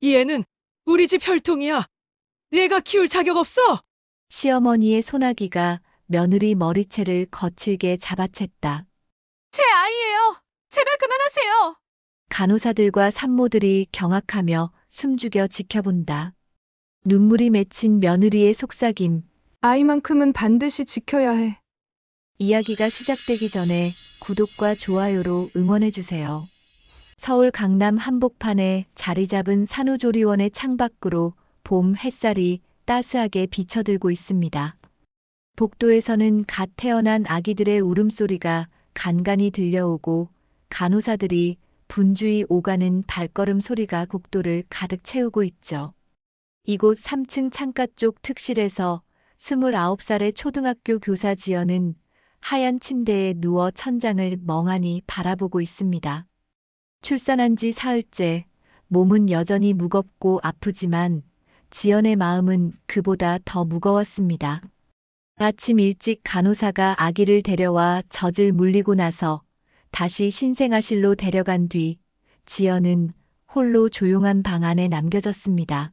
이 애는 우리 집 혈통이야. 내가 키울 자격 없어. 시어머니의 소나기가 며느리 머리채를 거칠게 잡아챘다. 제 아이예요. 제발 그만하세요. 간호사들과 산모들이 경악하며 숨죽여 지켜본다. 눈물이 맺힌 며느리의 속삭임. 아이만큼은 반드시 지켜야 해. 이야기가 시작되기 전에 구독과 좋아요로 응원해주세요. 서울 강남 한복판에 자리 잡은 산후조리원의 창밖으로 봄 햇살이 따스하게 비쳐들고 있습니다. 복도에서는 갓 태어난 아기들의 울음소리가 간간이 들려오고 간호사들이 분주히 오가는 발걸음 소리가 복도를 가득 채우고 있죠. 이곳 3층 창가 쪽 특실에서 29살의 초등학교 교사 지연은 하얀 침대에 누워 천장을 멍하니 바라보고 있습니다. 출산한 지 사흘째, 몸은 여전히 무겁고 아프지만 지연의 마음은 그보다 더 무거웠습니다. 아침 일찍 간호사가 아기를 데려와 젖을 물리고 나서 다시 신생아실로 데려간 뒤 지연은 홀로 조용한 방 안에 남겨졌습니다.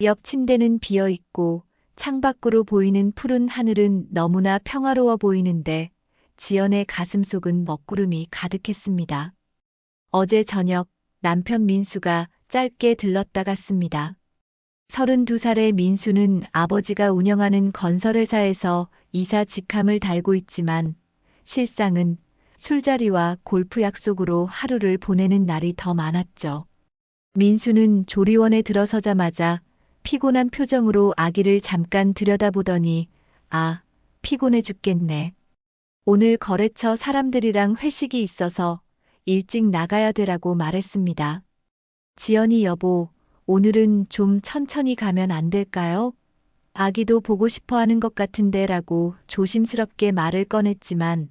옆 침대는 비어 있고 창밖으로 보이는 푸른 하늘은 너무나 평화로워 보이는데 지연의 가슴속은 먹구름이 가득했습니다. 어제 저녁 남편 민수가 짧게 들렀다 갔습니다. 32살의 민수는 아버지가 운영하는 건설회사에서 이사 직함을 달고 있지만 실상은 술자리와 골프 약속으로 하루를 보내는 날이 더 많았죠. 민수는 조리원에 들어서자마자 피곤한 표정으로 아기를 잠깐 들여다보더니 아, 피곤해 죽겠네. 오늘 거래처 사람들이랑 회식이 있어서 일찍 나가야 되라고 말했습니다. 지연이 여보, 오늘은 좀 천천히 가면 안 될까요? 아기도 보고 싶어 하는 것 같은데 라고 조심스럽게 말을 꺼냈지만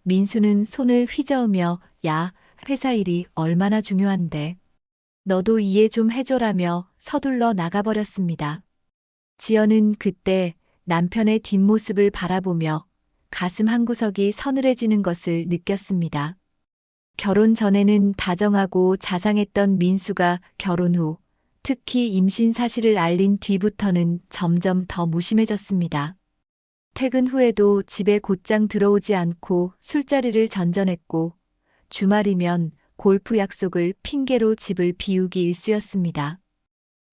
민수는 손을 휘저으며 야, 회사 일이 얼마나 중요한데. 너도 이해 좀 해줘라며 서둘러 나가버렸습니다. 지연은 그때 남편의 뒷모습을 바라보며 가슴 한구석이 서늘해지는 것을 느꼈습니다. 결혼 전에는 다정하고 자상했던 민수가 결혼 후 특히 임신 사실을 알린 뒤부터는 점점 더 무심해졌습니다. 퇴근 후에도 집에 곧장 들어오지 않고 술자리를 전전했고 주말이면 골프 약속을 핑계로 집을 비우기 일쑤였습니다.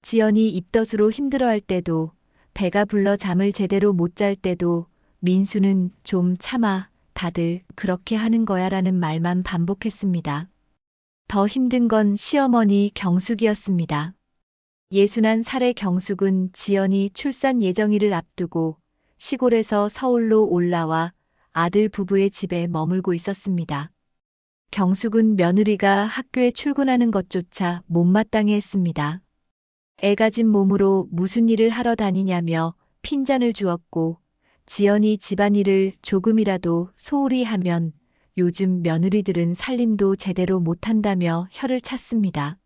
지연이 입덧으로 힘들어할 때도 배가 불러 잠을 제대로 못 잘 때도 민수는 좀 참아, 다들 그렇게 하는 거야라는 말만 반복했습니다. 더 힘든 건 시어머니 경숙이었습니다. 61살의 경숙은 지연이 출산 예정일을 앞두고 시골에서 서울로 올라와 아들 부부의 집에 머물고 있었습니다. 경숙은 며느리가 학교에 출근하는 것조차 못마땅해 했습니다. 애 가진 몸으로 무슨 일을 하러 다니냐며 핀잔을 주었고 지연이 집안일을 조금이라도 소홀히 하면 요즘 며느리들은 살림도 제대로 못한다며 혀를 찼습니다.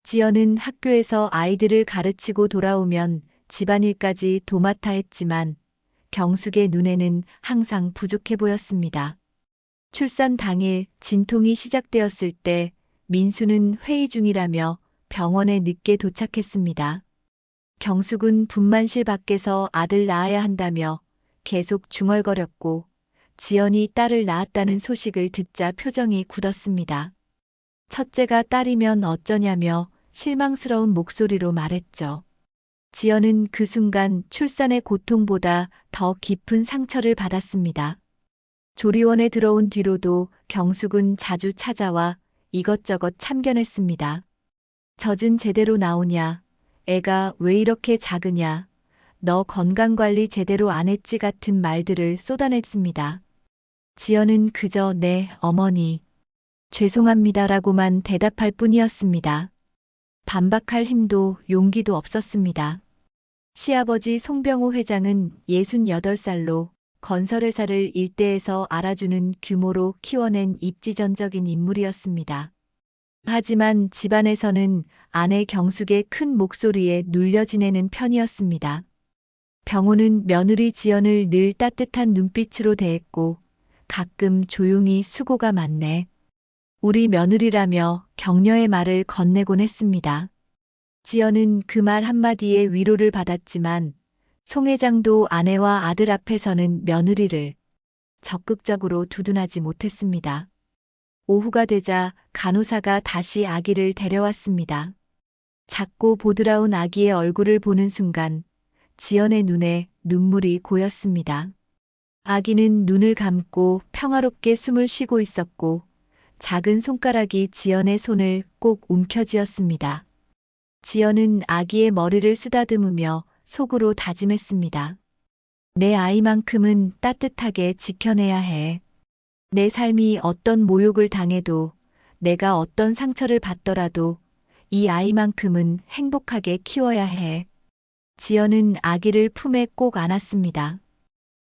지연은 학교에서 아이들을 가르치고 돌아오면 집안일까지 도맡아 했지만 경숙의 눈에는 항상 부족해 보였습니다. 출산 당일 진통이 시작되었을 때 민수는 회의 중이라며 병원에 늦게 도착했습니다. 경숙은 분만실 밖에서 아들 낳아야 한다며 계속 중얼거렸고 지연이 딸을 낳았다는 소식을 듣자 표정이 굳었습니다. 첫째가 딸이면 어쩌냐며 실망스러운 목소리로 말했죠. 지연은 그 순간 출산의 고통보다 더 깊은 상처를 받았습니다. 조리원에 들어온 뒤로도 경숙은 자주 찾아와 이것저것 참견했습니다. 젖은 제대로 나오냐? 애가 왜 이렇게 작으냐? 너 건강관리 제대로 안 했지 같은 말들을 쏟아냈습니다. 지연은 그저 네, 어머니. 죄송합니다라고만 대답할 뿐이었습니다. 반박할 힘도 용기도 없었습니다. 시아버지 송병호 회장은 68살로 건설회사를 일대에서 알아주는 규모로 키워낸 입지전적인 인물이었습니다. 하지만 집안에서는 아내 경숙의 큰 목소리에 눌려 지내는 편이었습니다. 병호는 며느리 지연을 늘 따뜻한 눈빛으로 대했고 가끔 조용히 수고가 많네. 우리 며느리라며 격려의 말을 건네곤 했습니다. 지연은 그 말 한마디에 위로를 받았지만 송 회장도 아내와 아들 앞에서는 며느리를 적극적으로 두둔하지 못했습니다. 오후가 되자 간호사가 다시 아기를 데려왔습니다. 작고 보드라운 아기의 얼굴을 보는 순간 지연의 눈에 눈물이 고였습니다. 아기는 눈을 감고 평화롭게 숨을 쉬고 있었고 작은 손가락이 지연의 손을 꼭 움켜쥐었습니다. 지연은 아기의 머리를 쓰다듬으며 속으로 다짐했습니다. 내 아이만큼은 따뜻하게 지켜내야 해. 내 삶이 어떤 모욕을 당해도 내가 어떤 상처를 받더라도 이 아이만큼은 행복하게 키워야 해. 지연은 아기를 품에 꼭 안았습니다.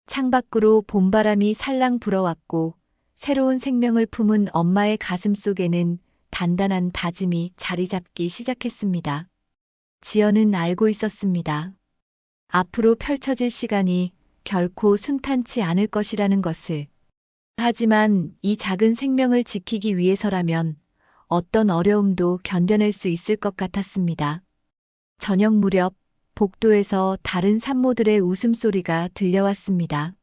창밖으로 봄바람이 살랑 불어왔고 새로운 생명을 품은 엄마의 가슴 속에는 단단한 다짐이 자리 잡기 시작했습니다. 지연은 알고 있었습니다. 앞으로 펼쳐질 시간이 결코 순탄치 않을 것이라는 것을. 하지만 이 작은 생명을 지키기 위해서라면 어떤 어려움도 견뎌낼 수 있을 것 같았습니다. 저녁 무렵 복도에서 다른 산모들의 웃음소리가 들려왔습니다.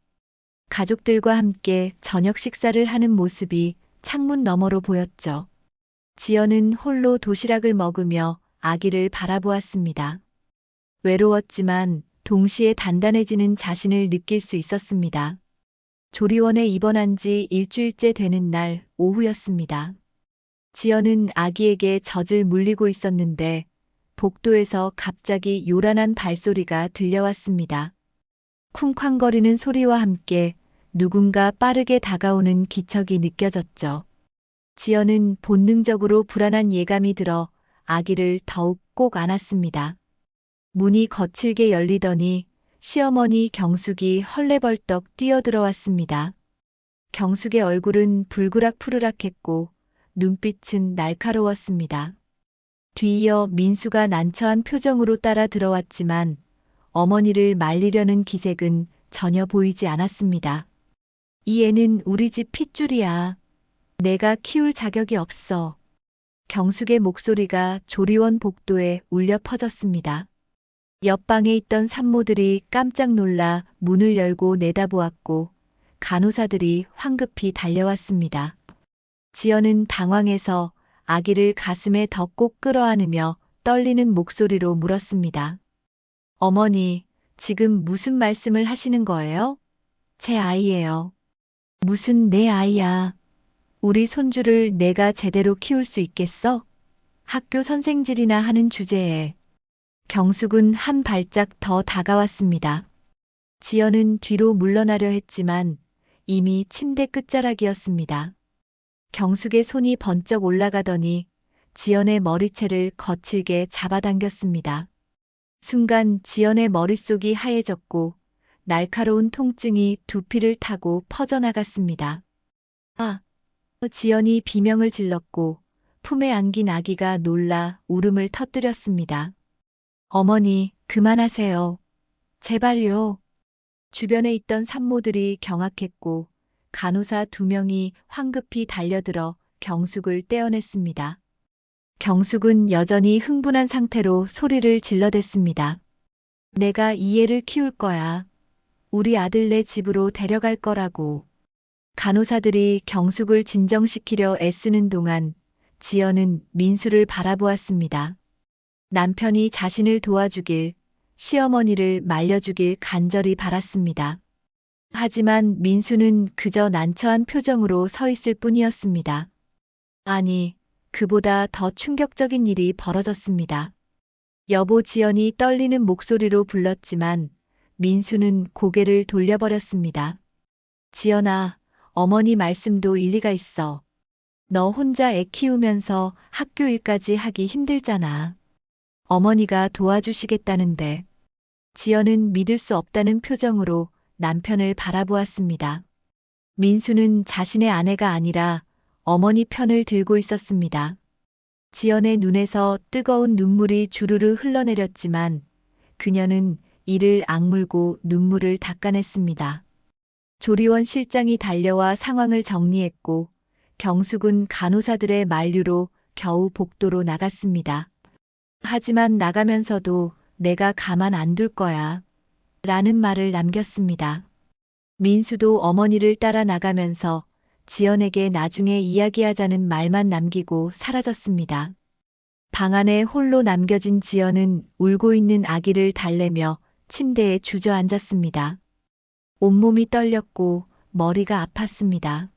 가족들과 함께 저녁 식사를 하는 모습이 창문 너머로 보였죠. 지연은 홀로 도시락을 먹으며 아기를 바라보았습니다. 외로웠지만 동시에 단단해지는 자신을 느낄 수 있었습니다. 조리원에 입원한 지 일주일째 되는 날 오후였습니다. 지연은 아기에게 젖을 물리고 있었는데 복도에서 갑자기 요란한 발소리가 들려왔습니다. 쿵쾅거리는 소리와 함께 누군가 빠르게 다가오는 기척이 느껴졌죠. 지연은 본능적으로 불안한 예감이 들어 아기를 더욱 꼭 안았습니다. 문이 거칠게 열리더니 시어머니 경숙이 헐레벌떡 뛰어들어왔습니다. 경숙의 얼굴은 불그락푸르락했고 눈빛은 날카로웠습니다. 뒤이어 민수가 난처한 표정으로 따라 들어왔지만 어머니를 말리려는 기색은 전혀 보이지 않았습니다. 이 애는 우리 집 핏줄이야. 내가 키울 자격이 없어. 경숙의 목소리가 조리원 복도에 울려 퍼졌습니다. 옆방에 있던 산모들이 깜짝 놀라 문을 열고 내다보았고 간호사들이 황급히 달려왔습니다. 지연은 당황해서 아기를 가슴에 더 꼭 끌어안으며 떨리는 목소리로 물었습니다. 어머니, 지금 무슨 말씀을 하시는 거예요? 제 아이예요. 무슨 내 아이야. 우리 손주를 내가 제대로 키울 수 있겠어? 학교 선생질이나 하는 주제에. 경숙은 한 발짝 더 다가왔습니다. 지연은 뒤로 물러나려 했지만 이미 침대 끝자락이었습니다. 경숙의 손이 번쩍 올라가더니 지연의 머리채를 거칠게 잡아당겼습니다. 순간 지연의 머릿속이 하얘졌고 날카로운 통증이 두피를 타고 퍼져나갔습니다. 아! 지연이 비명을 질렀고 품에 안긴 아기가 놀라 울음을 터뜨렸습니다. 어머니, 그만하세요. 제발요. 주변에 있던 산모들이 경악했고 간호사 2명이 황급히 달려들어 경숙을 떼어냈습니다. 경숙은 여전히 흥분한 상태로 소리를 질러댔습니다. 내가 이 애를 키울 거야. 우리 아들 내 집으로 데려갈 거라고. 간호사들이 경숙을 진정시키려 애쓰는 동안 지연은 민수를 바라보았습니다. 남편이 자신을 도와주길, 시어머니를 말려주길 간절히 바랐습니다. 하지만 민수는 그저 난처한 표정으로 서 있을 뿐이었습니다. 아니, 그보다 더 충격적인 일이 벌어졌습니다. 여보 지연이 떨리는 목소리로 불렀지만 민수는 고개를 돌려버렸습니다. 지연아, 어머니 말씀도 일리가 있어. 너 혼자 애 키우면서 학교 일까지 하기 힘들잖아. 어머니가 도와주시겠다는데. 지연은 믿을 수 없다는 표정으로 남편을 바라보았습니다. 민수는 자신의 아내가 아니라 어머니 편을 들고 있었습니다. 지연의 눈에서 뜨거운 눈물이 주르르 흘러내렸지만 그녀는 이를 악물고 눈물을 닦아냈습니다. 조리원 실장이 달려와 상황을 정리했고 경숙은 간호사들의 만류로 겨우 복도로 나갔습니다. 하지만 나가면서도 내가 가만 안 둘 거야. 라는 말을 남겼습니다. 민수도 어머니를 따라 나가면서 지연에게 나중에 이야기하자는 말만 남기고 사라졌습니다. 방 안에 홀로 남겨진 지연은 울고 있는 아기를 달래며 침대에 주저앉았습니다. 온몸이 떨렸고 머리가 아팠습니다.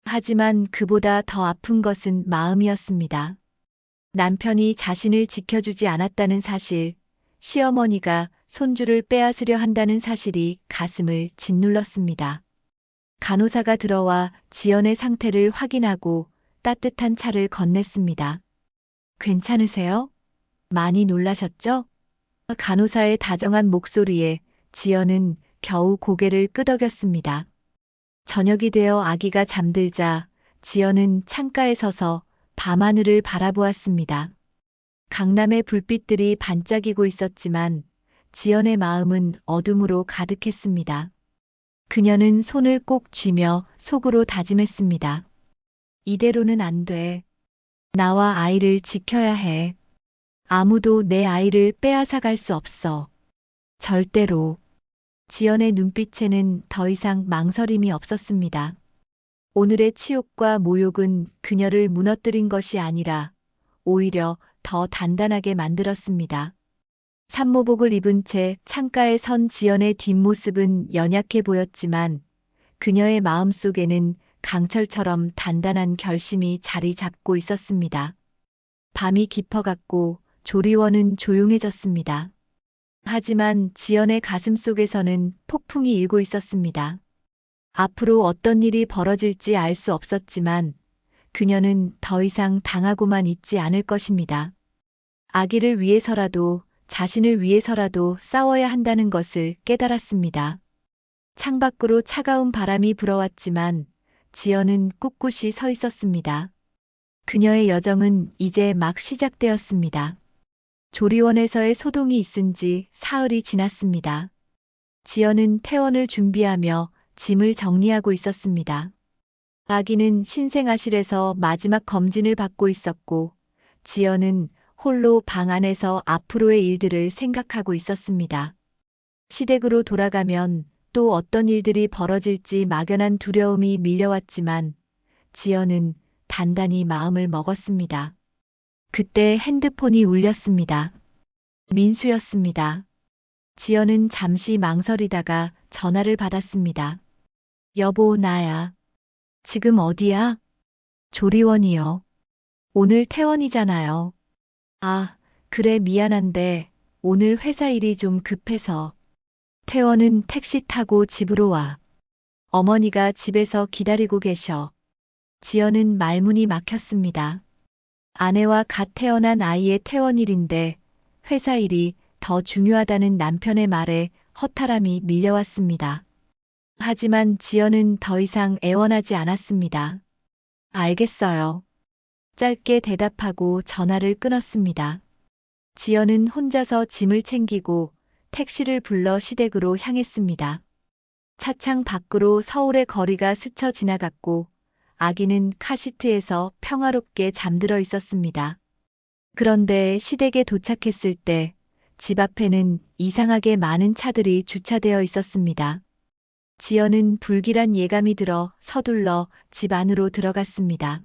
하지만 그보다 더 아픈 것은 마음이었습니다. 남편이 자신을 지켜주지 않았다는 사실, 시어머니가 손주를 빼앗으려 한다는 사실이 가슴을 짓눌렀습니다. 간호사가 들어와 지연의 상태를 확인하고 따뜻한 차를 건넸습니다. 괜찮으세요? 많이 놀라셨죠? 간호사의 다정한 목소리에 지연은 겨우 고개를 끄덕였습니다. 저녁이 되어 아기가 잠들자 지연은 창가에 서서 밤하늘을 바라보았습니다. 강남의 불빛들이 반짝이고 있었지만 지연의 마음은 어둠으로 가득했습니다. 그녀는 손을 꼭 쥐며 속으로 다짐했습니다. 이대로는 안 돼. 나와 아이를 지켜야 해. 아무도 내 아이를 빼앗아 갈 수 없어. 절대로. 지연의 눈빛에는 더 이상 망설임이 없었습니다. 오늘의 치욕과 모욕은 그녀를 무너뜨린 것이 아니라 오히려 더 단단하게 만들었습니다. 산모복을 입은 채 창가에 선 지연의 뒷모습은 연약해 보였지만 그녀의 마음속에는 강철처럼 단단한 결심이 자리 잡고 있었습니다. 밤이 깊어갔고 조리원은 조용해졌습니다. 하지만 지연의 가슴 속에서는 폭풍이 일고 있었습니다. 앞으로 어떤 일이 벌어질지 알 수 없었지만 그녀는 더 이상 당하고만 있지 않을 것입니다. 아기를 위해서라도 자신을 위해서라도 싸워야 한다는 것을 깨달았습니다. 창밖으로 차가운 바람이 불어왔지만 지연은 꿋꿋이 서 있었습니다. 그녀의 여정은 이제 막 시작되었습니다. 조리원에서의 소동이 있은 지 사흘이 지났습니다. 지연은 퇴원을 준비하며 짐을 정리하고 있었습니다. 아기는 신생아실에서 마지막 검진을 받고 있었고 지연은 홀로 방 안에서 앞으로의 일들을 생각하고 있었습니다. 시댁으로 돌아가면 또 어떤 일들이 벌어질지 막연한 두려움이 밀려왔지만 지연은 단단히 마음을 먹었습니다. 그때 핸드폰이 울렸습니다. 민수였습니다. 지연은 잠시 망설이다가 전화를 받았습니다. 여보, 나야. 지금 어디야? 조리원이요. 오늘 퇴원이잖아요. 아, 그래, 미안한데 오늘 회사 일이 좀 급해서. 퇴원은 택시 타고 집으로 와. 어머니가 집에서 기다리고 계셔. 지연은 말문이 막혔습니다. 아내와 갓 태어난 아이의 퇴원일인데 회사 일이 더 중요하다는 남편의 말에 허탈함이 밀려왔습니다. 하지만 지연은 더 이상 애원하지 않았습니다. 알겠어요. 짧게 대답하고 전화를 끊었습니다. 지연은 혼자서 짐을 챙기고 택시를 불러 시댁으로 향했습니다. 차창 밖으로 서울의 거리가 스쳐 지나갔고 아기는 카시트에서 평화롭게 잠들어 있었습니다. 그런데 시댁에 도착했을 때 집 앞에는 이상하게 많은 차들이 주차되어 있었습니다. 지연은 불길한 예감이 들어 서둘러 집 안으로 들어갔습니다.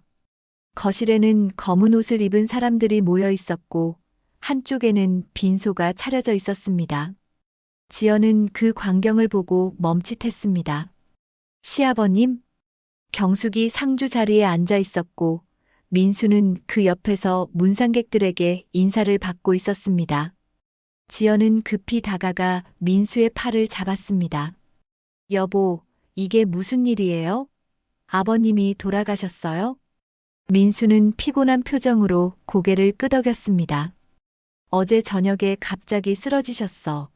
거실에는 검은 옷을 입은 사람들이 모여 있었고 한쪽에는 빈소가 차려져 있었습니다. 지연은 그 광경을 보고 멈칫했습니다. 시아버님? 경숙이 상주 자리에 앉아 있었고 민수는 그 옆에서 문상객들에게 인사를 받고 있었습니다. 지연은 급히 다가가 민수의 팔을 잡았습니다. 여보, 이게 무슨 일이에요? 아버님이 돌아가셨어요? 민수는 피곤한 표정으로 고개를 끄덕였습니다. 어제 저녁에 갑자기 쓰러지셨어.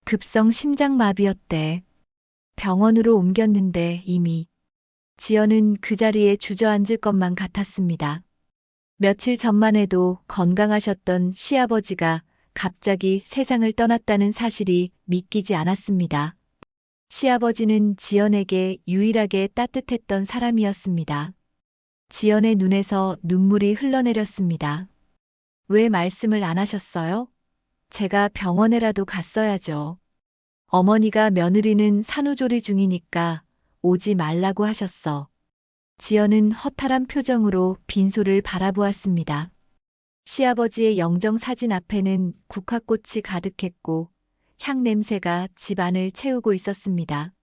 급성 심장마비였대. 병원으로 옮겼는데 이미. 지연은 그 자리에 주저앉을 것만 같았습니다. 며칠 전만 해도 건강하셨던 시아버지가 갑자기 세상을 떠났다는 사실이 믿기지 않았습니다. 시아버지는 지연에게 유일하게 따뜻했던 사람이었습니다. 지연의 눈에서 눈물이 흘러내렸습니다. 왜 말씀을 안 하셨어요? 제가 병원에라도 갔어야죠. 어머니가 며느리는 산후조리 중이니까 오지 말라고 하셨어. 지연은 허탈한 표정으로 빈소를 바라보았습니다. 시아버지의 영정 사진 앞에는 국화꽃이 가득했고 향 냄새가 집안을 채우고 있었습니다.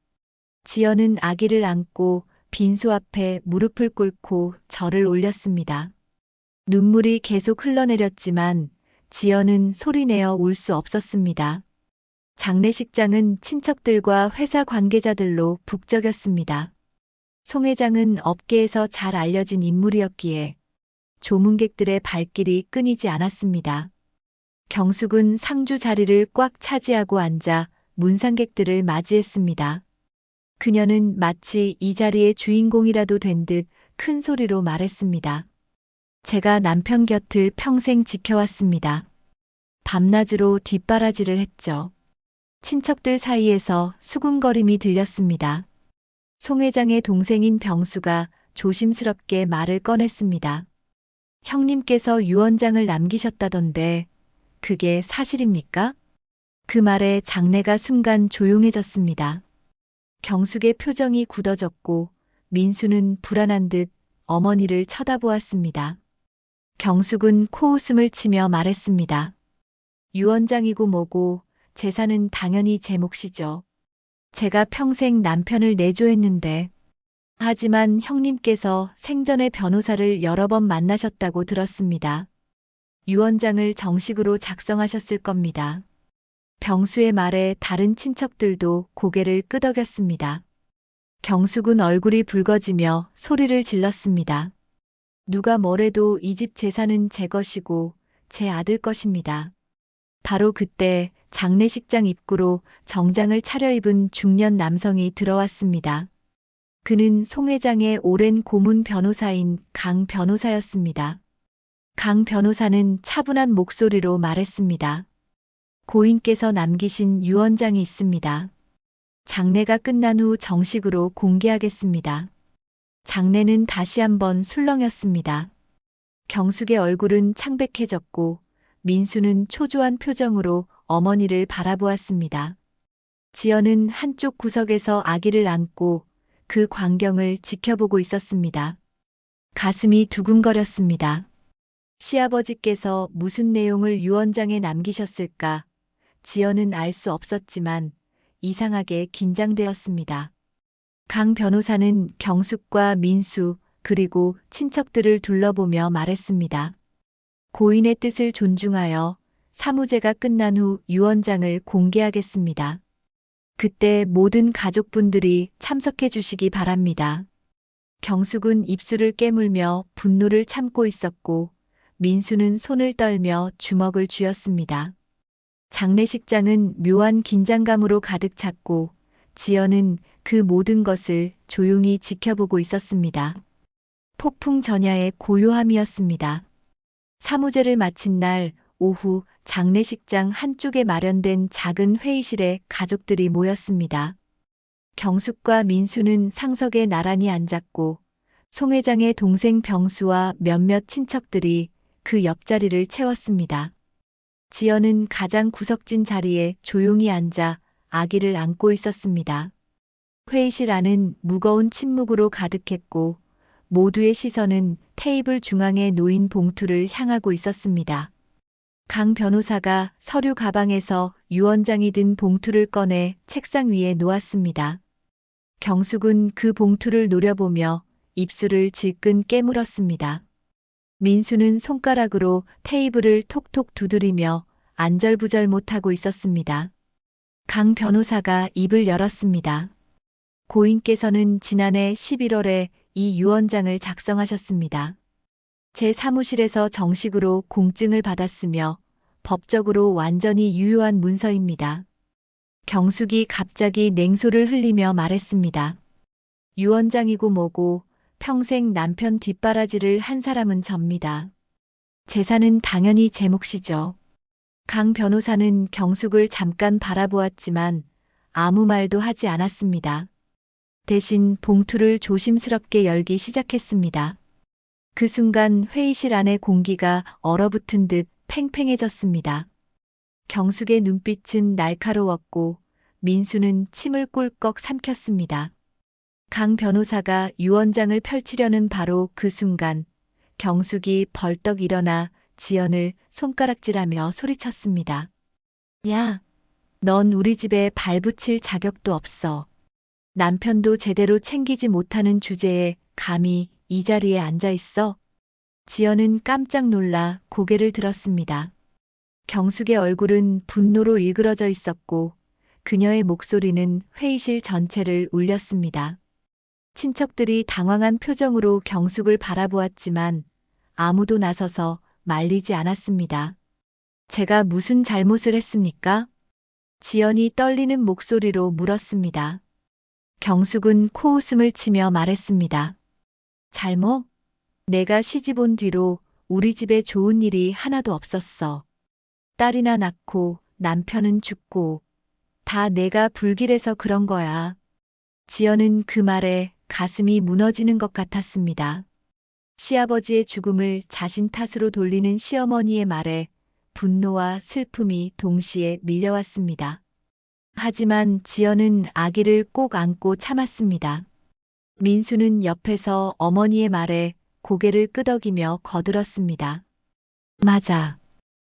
지연은 아기를 안고 빈소 앞에 무릎을 꿇고 절을 올렸습니다. 눈물이 계속 흘러내렸지만 지연은 소리내어 울 수 없었습니다. 장례식장은 친척들과 회사 관계자들로 북적였습니다. 송 회장은 업계에서 잘 알려진 인물이었기에 조문객들의 발길이 끊이지 않았습니다. 경숙은 상주 자리를 꽉 차지하고 앉아 문상객들을 맞이했습니다. 그녀는 마치 이 자리의 주인공이라도 된 듯 큰 소리로 말했습니다. 제가 남편 곁을 평생 지켜왔습니다. 밤낮으로 뒷바라지를 했죠. 친척들 사이에서 수군거림이 들렸습니다. 송 회장의 동생인 병수가 조심스럽게 말을 꺼냈습니다. 형님께서 유언장을 남기셨다던데 그게 사실입니까? 그 말에 장내가 순간 조용해졌습니다. 경숙의 표정이 굳어졌고 민수는 불안한 듯 어머니를 쳐다보았습니다. 경숙은 코웃음을 치며 말했습니다. 유언장이고 뭐고 재산은 당연히 제 몫이죠. 제가 평생 남편을 내조했는데 하지만 형님께서 생전에 변호사를 여러 번 만나셨다고 들었습니다. 유언장을 정식으로 작성하셨을 겁니다. 병수의 말에 다른 친척들도 고개를 끄덕였습니다. 경숙은 얼굴이 붉어지며 소리를 질렀습니다. 누가 뭐래도 이 집 재산은 제 것이고 제 아들 것입니다. 바로 그때 장례식장 입구로 정장을 차려입은 중년 남성이 들어왔습니다. 그는 송 회장의 오랜 고문 변호사인 강 변호사였습니다. 강 변호사는 차분한 목소리로 말했습니다. 고인께서 남기신 유언장이 있습니다. 장례가 끝난 후 정식으로 공개하겠습니다. 장례는 다시 한번 술렁였습니다. 경숙의 얼굴은 창백해졌고 민수는 초조한 표정으로 어머니를 바라보았습니다. 지연은 한쪽 구석에서 아기를 안고 그 광경을 지켜보고 있었습니다. 가슴이 두근거렸습니다. 시아버지께서 무슨 내용을 유언장에 남기셨을까? 지연은 알 수 없었지만 이상하게 긴장되었습니다. 강 변호사는 경숙과 민수 그리고 친척들을 둘러보며 말했습니다. 고인의 뜻을 존중하여 사무제가 끝난 후 유언장을 공개하겠습니다. 그때 모든 가족분들이 참석해 주시기 바랍니다. 경숙은 입술을 깨물며 분노를 참고 있었고 민수는 손을 떨며 주먹을 쥐었습니다. 장례식장은 묘한 긴장감으로 가득 찼고 지연은 그 모든 것을 조용히 지켜보고 있었습니다. 폭풍 전야의 고요함이었습니다. 사무제를 마친 날 오후 장례식장 한쪽에 마련된 작은 회의실에 가족들이 모였습니다. 경숙과 민수는 상석에 나란히 앉았고 송 회장의 동생 병수와 몇몇 친척들이 그 옆자리를 채웠습니다. 지연은 가장 구석진 자리에 조용히 앉아 아기를 안고 있었습니다. 회의실 안은 무거운 침묵으로 가득했고 모두의 시선은 테이블 중앙에 놓인 봉투를 향하고 있었습니다. 강 변호사가 서류 가방에서 유언장이 든 봉투를 꺼내 책상 위에 놓았습니다. 경숙은 그 봉투를 노려보며 입술을 질끈 깨물었습니다. 민수는 손가락으로 테이블을 톡톡 두드리며 안절부절 못하고 있었습니다. 강 변호사가 입을 열었습니다. 고인께서는 지난해 11월에 이 유언장을 작성하셨습니다. 제 사무실에서 정식으로 공증을 받았으며 법적으로 완전히 유효한 문서입니다. 경숙이 갑자기 냉소를 흘리며 말했습니다. 유언장이고 뭐고 평생 남편 뒷바라지를 한 사람은 접니다. 재산은 당연히 제 몫이죠. 강 변호사는 경숙을 잠깐 바라보았지만 아무 말도 하지 않았습니다. 대신 봉투를 조심스럽게 열기 시작했습니다. 그 순간 회의실 안의 공기가 얼어붙은 듯 팽팽해졌습니다. 경숙의 눈빛은 날카로웠고 민수는 침을 꿀꺽 삼켰습니다. 강 변호사가 유언장을 펼치려는 바로 그 순간 경숙이 벌떡 일어나 지연을 손가락질하며 소리쳤습니다. 야, 넌 우리 집에 발붙일 자격도 없어. 남편도 제대로 챙기지 못하는 주제에 감히 이 자리에 앉아 있어? 지연은 깜짝 놀라 고개를 들었습니다. 경숙의 얼굴은 분노로 일그러져 있었고 그녀의 목소리는 회의실 전체를 울렸습니다. 친척들이 당황한 표정으로 경숙을 바라보았지만 아무도 나서서 말리지 않았습니다. 제가 무슨 잘못을 했습니까? 지연이 떨리는 목소리로 물었습니다. 경숙은 코웃음을 치며 말했습니다. 잘못? 내가 시집 온 뒤로 우리 집에 좋은 일이 하나도 없었어. 딸이나 낳고 남편은 죽고 다 내가 불길해서 그런 거야. 지연은 그 말에 가슴이 무너지는 것 같았습니다. 시아버지의 죽음을 자신 탓으로 돌리는 시어머니의 말에 분노와 슬픔이 동시에 밀려왔습니다. 하지만 지연은 아기를 꼭 안고 참았습니다. 민수는 옆에서 어머니의 말에 고개를 끄덕이며 거들었습니다. 맞아.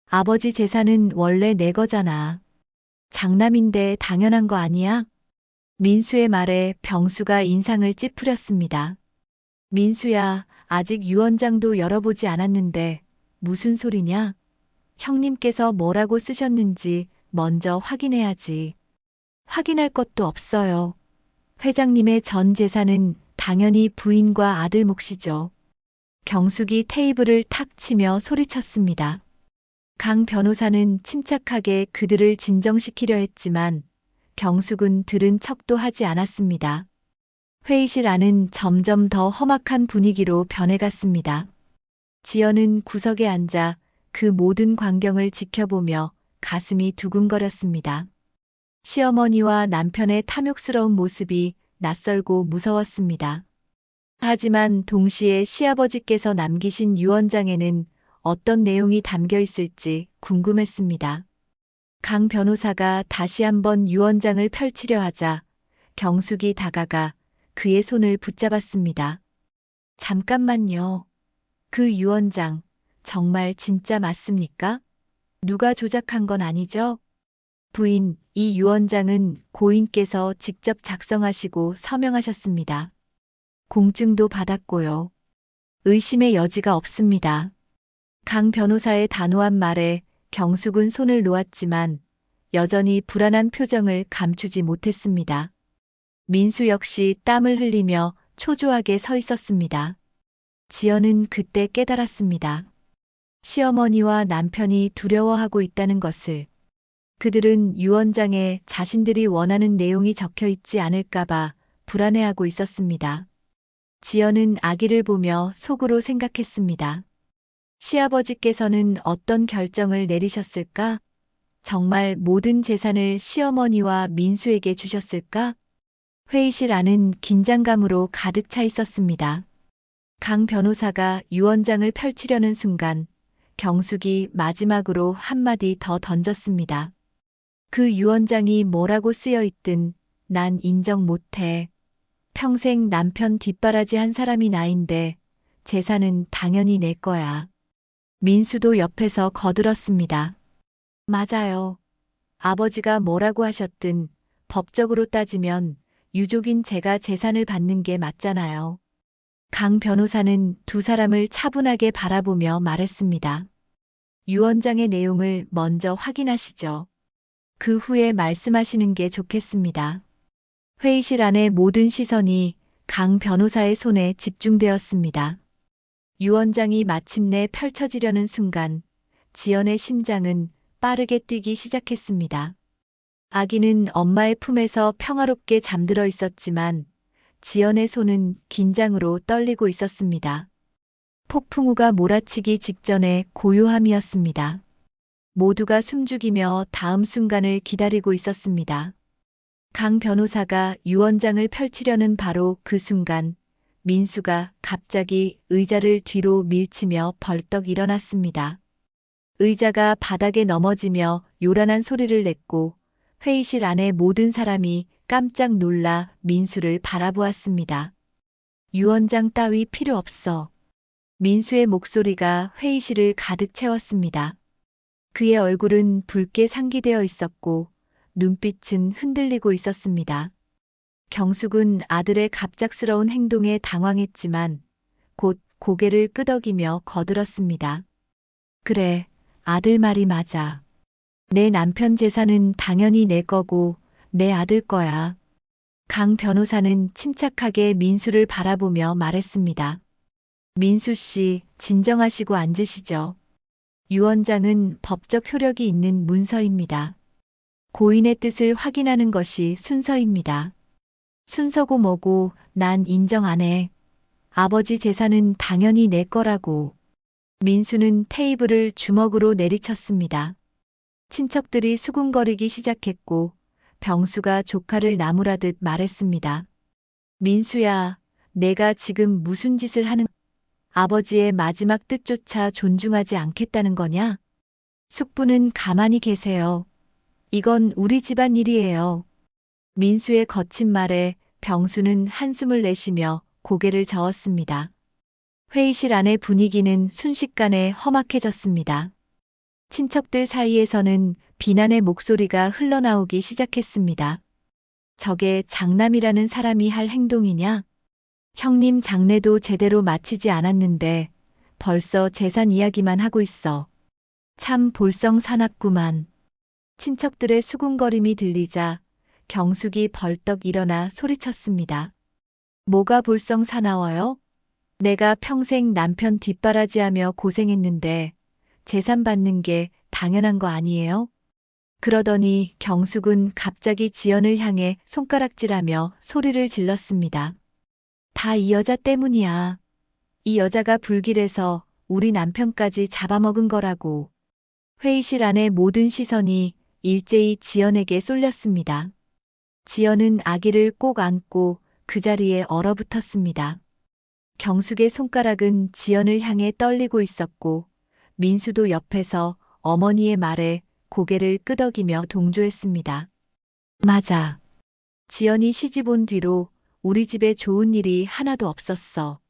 아버지 재산은 원래 내 거잖아. 장남인데 당연한 거 아니야? 민수의 말에 병수가 인상을 찌푸렸습니다. 민수야, 아직 유언장도 열어보지 않았는데 무슨 소리냐? 형님께서 뭐라고 쓰셨는지 먼저 확인해야지. 확인할 것도 없어요. 회장님의 전 재산은 당연히 부인과 아들 몫이죠. 경숙이 테이블을 탁 치며 소리쳤습니다. 강 변호사는 침착하게 그들을 진정시키려 했지만 경숙은 들은 척도 하지 않았습니다. 회의실 안은 점점 더 험악한 분위기로 변해갔습니다. 지연은 구석에 앉아 그 모든 광경을 지켜보며 가슴이 두근거렸습니다. 시어머니와 남편의 탐욕스러운 모습이 낯설고 무서웠습니다. 하지만 동시에 시아버지께서 남기신 유언장에는 어떤 내용이 담겨 있을지 궁금했습니다. 강 변호사가 다시 한번 유언장을 펼치려 하자 경숙이 다가가 그의 손을 붙잡았습니다. 잠깐만요. 그 유언장 정말 진짜 맞습니까? 누가 조작한 건 아니죠? 부인, 이 유언장은 고인께서 직접 작성하시고 서명하셨습니다. 공증도 받았고요. 의심의 여지가 없습니다. 강 변호사의 단호한 말에 경숙은 손을 놓았지만 여전히 불안한 표정을 감추지 못했습니다. 민수 역시 땀을 흘리며 초조하게 서 있었습니다. 지연은 그때 깨달았습니다. 시어머니와 남편이 두려워하고 있다는 것을. 그들은 유언장에 자신들이 원하는 내용이 적혀 있지 않을까봐 불안해하고 있었습니다. 지연은 아기를 보며 속으로 생각했습니다. 시아버지께서는 어떤 결정을 내리셨을까? 정말 모든 재산을 시어머니와 민수에게 주셨을까? 회의실 안은 긴장감으로 가득 차 있었습니다. 강 변호사가 유언장을 펼치려는 순간 경숙이 마지막으로 한마디 더 던졌습니다. 그 유언장이 뭐라고 쓰여 있든 난 인정 못해. 평생 남편 뒷바라지 한 사람이 나인데 재산은 당연히 내 거야. 민수도 옆에서 거들었습니다. 맞아요. 아버지가 뭐라고 하셨든 법적으로 따지면 유족인 제가 재산을 받는 게 맞잖아요. 강 변호사는 두 사람을 차분하게 바라보며 말했습니다. 유언장의 내용을 먼저 확인하시죠. 그 후에 말씀하시는 게 좋겠습니다. 회의실 안의 모든 시선이 강 변호사의 손에 집중되었습니다. 유언장이 마침내 펼쳐지려는 순간 지연의 심장은 빠르게 뛰기 시작했습니다. 아기는 엄마의 품에서 평화롭게 잠들어 있었지만 지연의 손은 긴장으로 떨리고 있었습니다. 폭풍우가 몰아치기 직전의 고요함이었습니다. 모두가 숨죽이며 다음 순간을 기다리고 있었습니다. 강 변호사가 유언장을 펼치려는 바로 그 순간 민수가 갑자기 의자를 뒤로 밀치며 벌떡 일어났습니다. 의자가 바닥에 넘어지며 요란한 소리를 냈고 회의실 안의 모든 사람이 깜짝 놀라 민수를 바라보았습니다. 유 원장 따위 필요 없어. 민수의 목소리가 회의실을 가득 채웠습니다. 그의 얼굴은 붉게 상기되어 있었고 눈빛은 흔들리고 있었습니다. 경숙은 아들의 갑작스러운 행동에 당황했지만 곧 고개를 끄덕이며 거들었습니다. 그래, 아들 말이 맞아. 내 남편 재산은 당연히 내 거고 내 아들 거야. 강 변호사는 침착하게 민수를 바라보며 말했습니다. 민수 씨, 진정하시고 앉으시죠. 유 원장은 법적 효력이 있는 문서입니다. 고인의 뜻을 확인하는 것이 순서입니다. 순서고 뭐고 난 인정 안 해. 아버지 재산은 당연히 내 거라고. 민수는 테이블을 주먹으로 내리쳤습니다. 친척들이 수군거리기 시작했고 병수가 조카를 나무라듯 말했습니다. 민수야, 내가 지금 무슨 짓을 하는 아버지의 마지막 뜻조차 존중하지 않겠다는 거냐? 숙부는 가만히 계세요. 이건 우리 집안 일이에요. 민수의 거친 말에 병수는 한숨을 내쉬며 고개를 저었습니다. 회의실 안의 분위기는 순식간에 험악해졌습니다. 친척들 사이에서는 비난의 목소리가 흘러나오기 시작했습니다. 저게 장남이라는 사람이 할 행동이냐? 형님 장례도 제대로 마치지 않았는데 벌써 재산 이야기만 하고 있어. 참 볼썽사납구만. 친척들의 수군거림이 들리자 경숙이 벌떡 일어나 소리쳤습니다. 뭐가 볼썽사나워요? 내가 평생 남편 뒷바라지하며 고생했는데 재산 받는 게 당연한 거 아니에요? 그러더니 경숙은 갑자기 지연을 향해 손가락질하며 소리를 질렀습니다. 다 이 여자 때문이야. 이 여자가 불길해서 우리 남편까지 잡아먹은 거라고. 회의실 안의 모든 시선이 일제히 지연에게 쏠렸습니다. 지연은 아기를 꼭 안고 그 자리에 얼어붙었습니다. 경숙의 손가락은 지연을 향해 떨리고 있었고 민수도 옆에서 어머니의 말에 고개를 끄덕이며 동조했습니다. 맞아. 지연이 시집 온 뒤로 우리 집에 좋은 일이 하나도 없었어.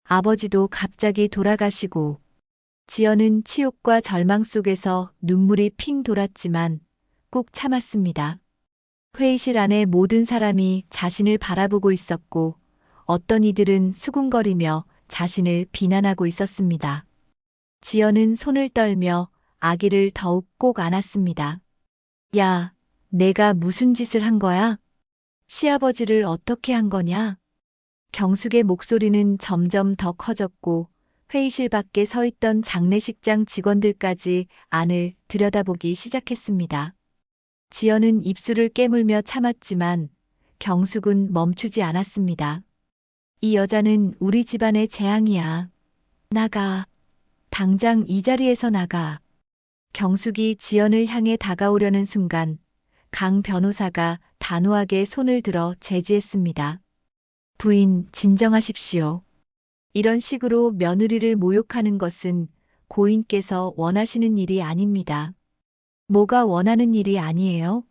아버지도 갑자기 돌아가시고. 지연은 치욕과 절망 속에서 눈물이 핑 돌았지만 꾹 참았습니다. 회의실 안에 모든 사람이 자신을 바라보고 있었고 어떤 이들은 수군거리며 자신을 비난하고 있었습니다. 지연은 손을 떨며 아기를 더욱 꼭 안았습니다. 야, 내가 무슨 짓을 한 거야? 시아버지를 어떻게 한 거냐? 경숙의 목소리는 점점 더 커졌고 회의실 밖에 서 있던 장례식장 직원들까지 안을 들여다보기 시작했습니다. 지연은 입술을 깨물며 참았지만 경숙은 멈추지 않았습니다. 이 여자는 우리 집안의 재앙이야. 나가. 당장 이 자리에서 나가. 경숙이 지연을 향해 다가오려는 순간 강 변호사가 단호하게 손을 들어 제지했습니다. 부인, 진정하십시오. 이런 식으로 며느리를 모욕하는 것은 고인께서 원하시는 일이 아닙니다. 뭐가 원하는 일이 아니에요?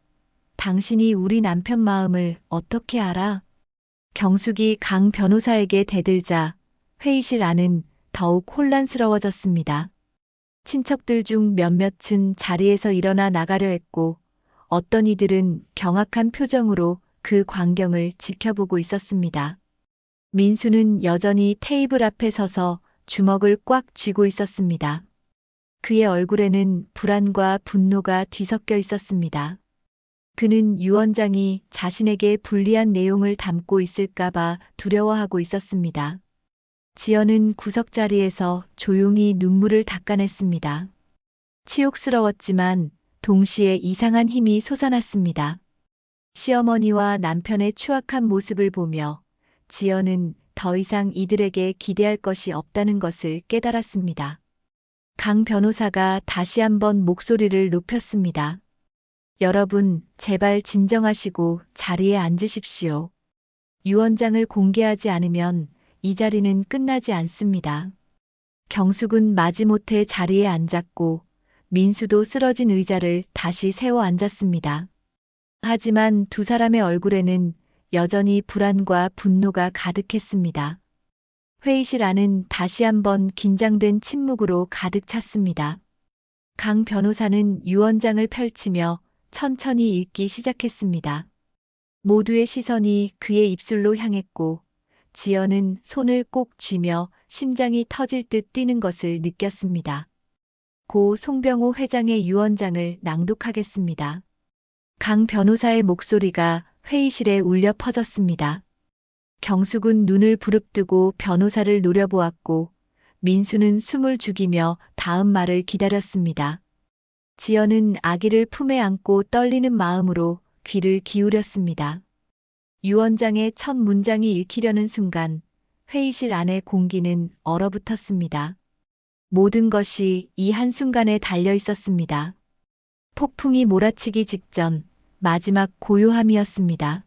당신이 우리 남편 마음을 어떻게 알아? 경숙이 강 변호사에게 대들자 회의실 안은 더욱 혼란스러워졌습니다. 친척들 중 몇몇은 자리에서 일어나 나가려 했고 어떤 이들은 경악한 표정으로 그 광경을 지켜보고 있었습니다. 민수는 여전히 테이블 앞에 서서 주먹을 꽉 쥐고 있었습니다. 그의 얼굴에는 불안과 분노가 뒤섞여 있었습니다. 그는 유 원장이 자신에게 불리한 내용을 담고 있을까봐 두려워하고 있었습니다. 지연은 구석자리에서 조용히 눈물을 닦아냈습니다. 치욕스러웠지만 동시에 이상한 힘이 솟아났습니다. 시어머니와 남편의 추악한 모습을 보며 지연은 더 이상 이들에게 기대할 것이 없다는 것을 깨달았습니다. 강 변호사가 다시 한번 목소리를 높였습니다. 여러분, 제발 진정하시고 자리에 앉으십시오. 유 원장을 공개하지 않으면 이 자리는 끝나지 않습니다. 경숙은 마지못해 자리에 앉았고 민수도 쓰러진 의자를 다시 세워 앉았습니다. 하지만 두 사람의 얼굴에는 여전히 불안과 분노가 가득했습니다. 회의실 안은 다시 한번 긴장된 침묵으로 가득 찼습니다. 강 변호사는 유언장을 펼치며 천천히 읽기 시작했습니다. 모두의 시선이 그의 입술로 향했고 지연은 손을 꼭 쥐며 심장이 터질 듯 뛰는 것을 느꼈습니다. 고 송병호 회장의 유언장을 낭독하겠습니다. 강 변호사의 목소리가 회의실에 울려 퍼졌습니다. 경숙은 눈을 부릅뜨고 변호사를 노려보았고 민수는 숨을 죽이며 다음 말을 기다렸습니다. 지연은 아기를 품에 안고 떨리는 마음으로 귀를 기울였습니다. 유언장의 첫 문장이 읽히려는 순간 회의실 안의 공기는 얼어붙었습니다. 모든 것이 이 한순간에 달려 있었습니다. 폭풍이 몰아치기 직전 마지막 고요함이었습니다.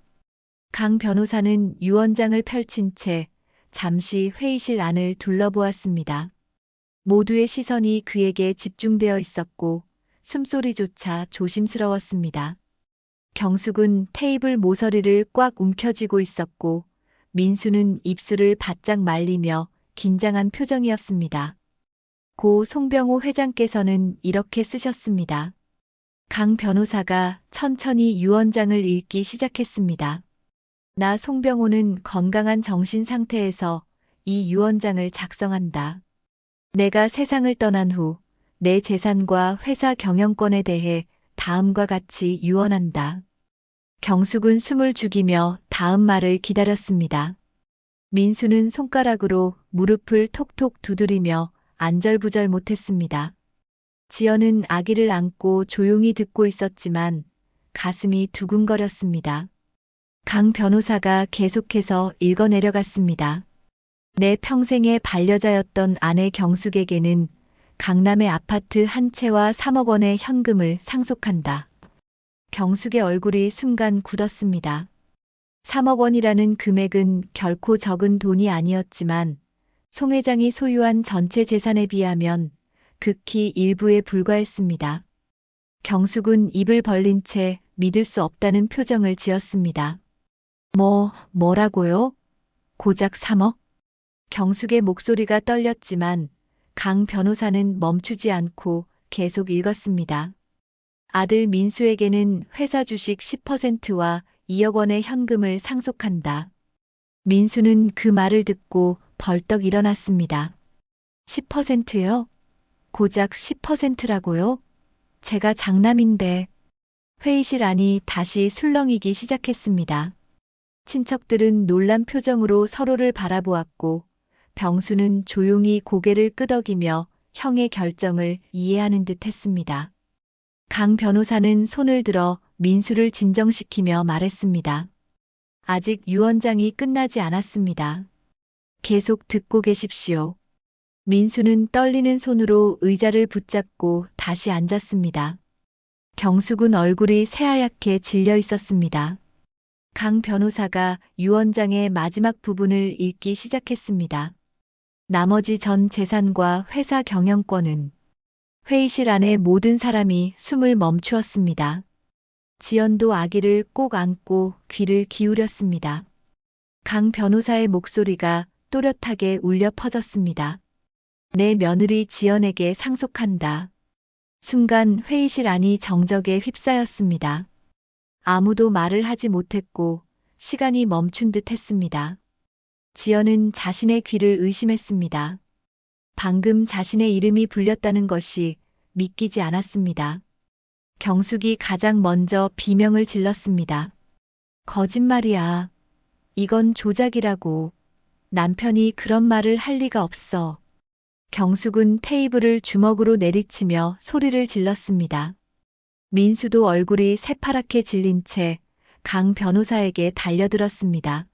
강 변호사는 유언장을 펼친 채 잠시 회의실 안을 둘러보았습니다. 모두의 시선이 그에게 집중되어 있었고 숨소리조차 조심스러웠습니다. 경숙은 테이블 모서리를 꽉 움켜쥐고 있었고 민수는 입술을 바짝 말리며 긴장한 표정이었습니다. 고 송병호 회장께서는 이렇게 쓰셨습니다. 강 변호사가 천천히 유언장을 읽기 시작했습니다. 나 송병호는 건강한 정신 상태에서 이 유언장을 작성한다. 내가 세상을 떠난 후 내 재산과 회사 경영권에 대해 다음과 같이 유언한다. 경숙은 숨을 죽이며 다음 말을 기다렸습니다. 민수는 손가락으로 무릎을 톡톡 두드리며 안절부절 못했습니다. 지연은 아기를 안고 조용히 듣고 있었지만 가슴이 두근거렸습니다. 강 변호사가 계속해서 읽어내려갔습니다. 내 평생의 반려자였던 아내 경숙에게는 강남의 아파트 한 채와 3억 원의 현금을 상속한다. 경숙의 얼굴이 순간 굳었습니다. 3억 원이라는 금액은 결코 적은 돈이 아니었지만 송 회장이 소유한 전체 재산에 비하면 극히 일부에 불과했습니다. 경숙은 입을 벌린 채 믿을 수 없다는 표정을 지었습니다. 뭐라고요? 고작 3억? 경숙의 목소리가 떨렸지만 강 변호사는 멈추지 않고 계속 읽었습니다. 아들 민수에게는 회사 주식 10%와 2억 원의 현금을 상속한다. 민수는 그 말을 듣고 벌떡 일어났습니다. 10%요? 고작 10%라고요? 제가 장남인데. 회의실 안이 다시 술렁이기 시작했습니다. 친척들은 놀란 표정으로 서로를 바라보았고 병수는 조용히 고개를 끄덕이며 형의 결정을 이해하는 듯 했습니다. 강 변호사는 손을 들어 민수를 진정시키며 말했습니다. 아직 유언장이 끝나지 않았습니다. 계속 듣고 계십시오. 민수는 떨리는 손으로 의자를 붙잡고 다시 앉았습니다. 경숙은 얼굴이 새하얗게 질려 있었습니다. 강 변호사가 유언장의 마지막 부분을 읽기 시작했습니다. 나머지 전 재산과 회사 경영권은. 회의실 안의 모든 사람이 숨을 멈추었습니다. 지연도 아기를 꼭 안고 귀를 기울였습니다. 강 변호사의 목소리가 또렷하게 울려 퍼졌습니다. 내 며느리 지연에게 상속한다. 순간 회의실 안이 정적에 휩싸였습니다. 아무도 말을 하지 못했고 시간이 멈춘 듯 했습니다. 지연은 자신의 귀를 의심했습니다. 방금 자신의 이름이 불렸다는 것이 믿기지 않았습니다. 경숙이 가장 먼저 비명을 질렀습니다. 거짓말이야. 이건 조작이라고. 남편이 그런 말을 할 리가 없어. 경숙은 테이블을 주먹으로 내리치며 소리를 질렀습니다. 민수도 얼굴이 새파랗게 질린 채 강 변호사에게 달려들었습니다.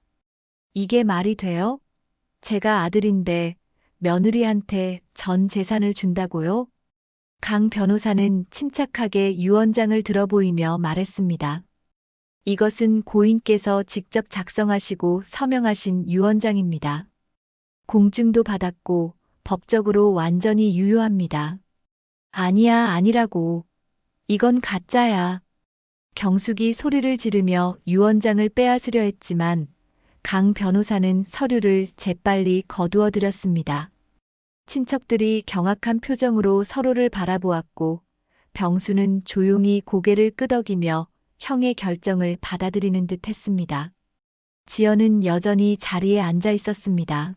이게 말이 돼요? 제가 아들인데 며느리한테 전 재산을 준다고요? 강 변호사는 침착하게 유언장을 들어보이며 말했습니다. 이것은 고인께서 직접 작성하시고 서명하신 유언장입니다. 공증도 받았고 법적으로 완전히 유효합니다. 아니야, 아니라고. 이건 가짜야. 경숙이 소리를 지르며 유언장을 빼앗으려 했지만 강 변호사는 서류를 재빨리 거두어 들였습니다. 친척들이 경악한 표정으로 서로를 바라보았고 병수는 조용히 고개를 끄덕이며 형의 결정을 받아들이는 듯 했습니다. 지연은 여전히 자리에 앉아 있었습니다.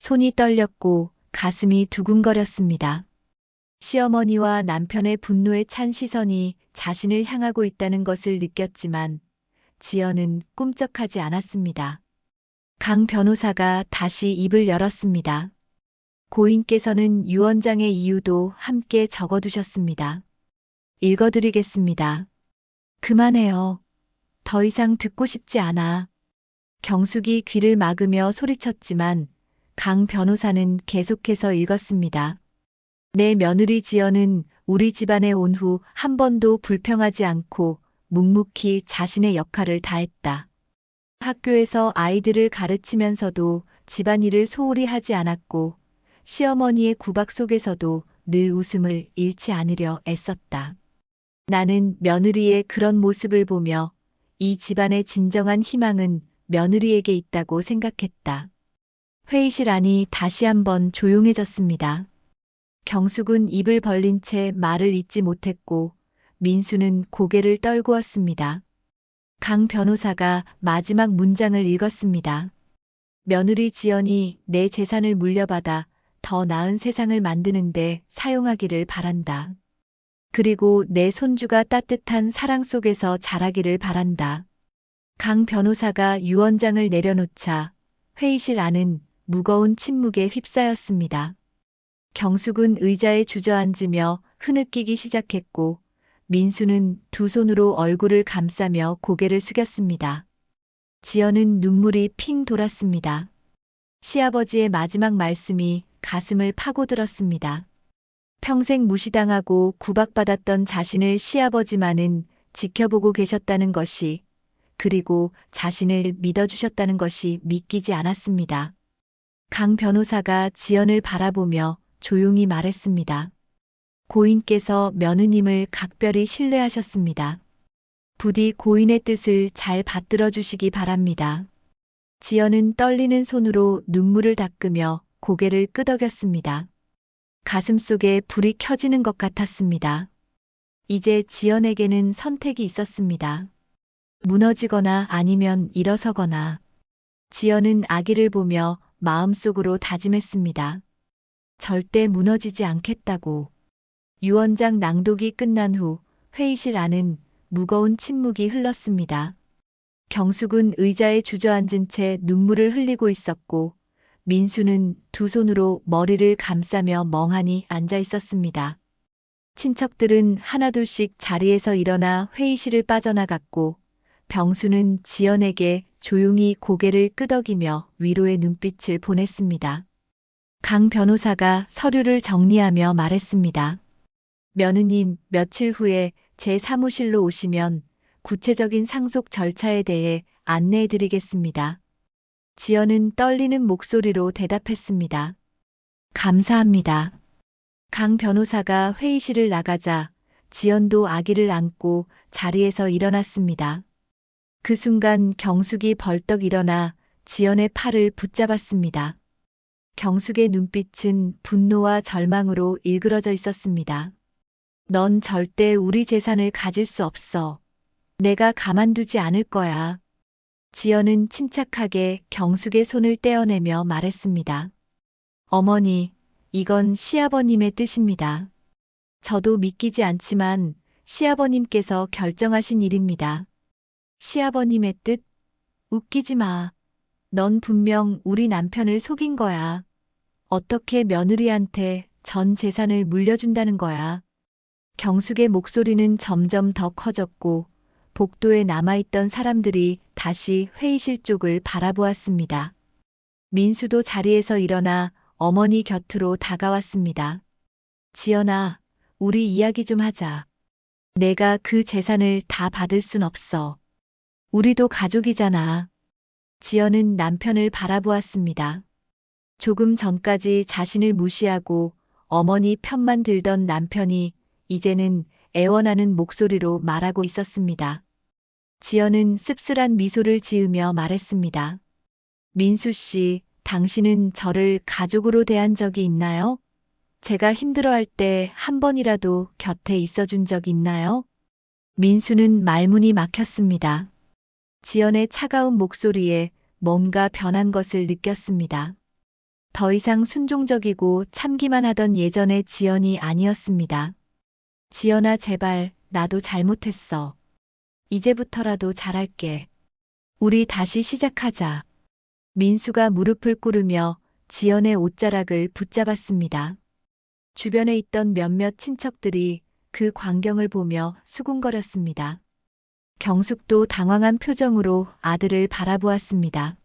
손이 떨렸고 가슴이 두근거렸습니다. 시어머니와 남편의 분노에 찬 시선이 자신을 향하고 있다는 것을 느꼈지만 지연은 꿈쩍하지 않았습니다. 강 변호사가 다시 입을 열었습니다. 고인께서는 유언장의 이유도 함께 적어두셨습니다. 읽어드리겠습니다. 그만해요. 더 이상 듣고 싶지 않아. 경숙이 귀를 막으며 소리쳤지만 강 변호사는 계속해서 읽었습니다. 내 며느리 지연은 우리 집안에 온 후 한 번도 불평하지 않고 묵묵히 자신의 역할을 다했다. 학교에서 아이들을 가르치면서도 집안일을 소홀히 하지 않았고 시어머니의 구박 속에서도 늘 웃음을 잃지 않으려 애썼다. 나는 며느리의 그런 모습을 보며 이 집안의 진정한 희망은 며느리에게 있다고 생각했다. 회의실 안이 다시 한번 조용해졌습니다. 경숙은 입을 벌린 채 말을 잇지 못했고 민수는 고개를 떨구었습니다. 강 변호사가 마지막 문장을 읽었습니다. 며느리 지연이 내 재산을 물려받아 더 나은 세상을 만드는데 사용하기를 바란다. 그리고 내 손주가 따뜻한 사랑 속에서 자라기를 바란다. 강 변호사가 유언장을 내려놓자 회의실 안은 무거운 침묵에 휩싸였습니다. 경숙은 의자에 주저앉으며 흐느끼기 시작했고 민수는 두 손으로 얼굴을 감싸며 고개를 숙였습니다. 지연은 눈물이 핑 돌았습니다. 시아버지의 마지막 말씀이 가슴을 파고들었습니다. 평생 무시당하고 구박받았던 자신을 시아버지만은 지켜보고 계셨다는 것이, 그리고 자신을 믿어주셨다는 것이 믿기지 않았습니다. 강 변호사가 지연을 바라보며 조용히 말했습니다. 고인께서 며느님을 각별히 신뢰하셨습니다. 부디 고인의 뜻을 잘 받들어 주시기 바랍니다. 지연은 떨리는 손으로 눈물을 닦으며 고개를 끄덕였습니다. 가슴속에 불이 켜지는 것 같았습니다. 이제 지연에게는 선택이 있었습니다. 무너지거나 아니면 일어서거나. 지연은 아기를 보며 마음속으로 다짐했습니다. 절대 무너지지 않겠다고. 유언장 낭독이 끝난 후 회의실 안은 무거운 침묵이 흘렀습니다. 경숙은 의자에 주저앉은 채 눈물을 흘리고 있었고 민수는 두 손으로 머리를 감싸며 멍하니 앉아 있었습니다. 친척들은 하나둘씩 자리에서 일어나 회의실을 빠져나갔고 병수는 지연에게 조용히 고개를 끄덕이며 위로의 눈빛을 보냈습니다. 강 변호사가 서류를 정리하며 말했습니다. 며느님, 며칠 후에 제 사무실로 오시면 구체적인 상속 절차에 대해 안내해 드리겠습니다. 지연은 떨리는 목소리로 대답했습니다. 감사합니다. 강 변호사가 회의실을 나가자 지연도 아기를 안고 자리에서 일어났습니다. 그 순간 경숙이 벌떡 일어나 지연의 팔을 붙잡았습니다. 경숙의 눈빛은 분노와 절망으로 일그러져 있었습니다. 넌 절대 우리 재산을 가질 수 없어. 내가 가만두지 않을 거야. 지연은 침착하게 경숙의 손을 떼어내며 말했습니다. 어머니, 이건 시아버님의 뜻입니다. 저도 믿기지 않지만 시아버님께서 결정하신 일입니다. 시아버님의 뜻? 웃기지 마. 넌 분명 우리 남편을 속인 거야. 어떻게 며느리한테 전 재산을 물려준다는 거야. 경숙의 목소리는 점점 더 커졌고 복도에 남아있던 사람들이 다시 회의실 쪽을 바라보았습니다. 민수도 자리에서 일어나 어머니 곁으로 다가왔습니다. 지연아, 우리 이야기 좀 하자. 내가 그 재산을 다 받을 순 없어. 우리도 가족이잖아. 지연은 남편을 바라보았습니다. 조금 전까지 자신을 무시하고 어머니 편만 들던 남편이 이제는 애원하는 목소리로 말하고 있었습니다. 지연은 씁쓸한 미소를 지으며 말했습니다. 민수 씨, 당신은 저를 가족으로 대한 적이 있나요? 제가 힘들어할 때 한 번이라도 곁에 있어준 적 있나요? 민수는 말문이 막혔습니다. 지연의 차가운 목소리에 뭔가 변한 것을 느꼈습니다. 더 이상 순종적이고 참기만 하던 예전의 지연이 아니었습니다. 지연아, 제발, 나도 잘못했어. 이제부터라도 잘할게. 우리 다시 시작하자. 민수가 무릎을 꿇으며 지연의 옷자락을 붙잡았습니다. 주변에 있던 몇몇 친척들이 그 광경을 보며 수군거렸습니다. 경숙도 당황한 표정으로 아들을 바라보았습니다.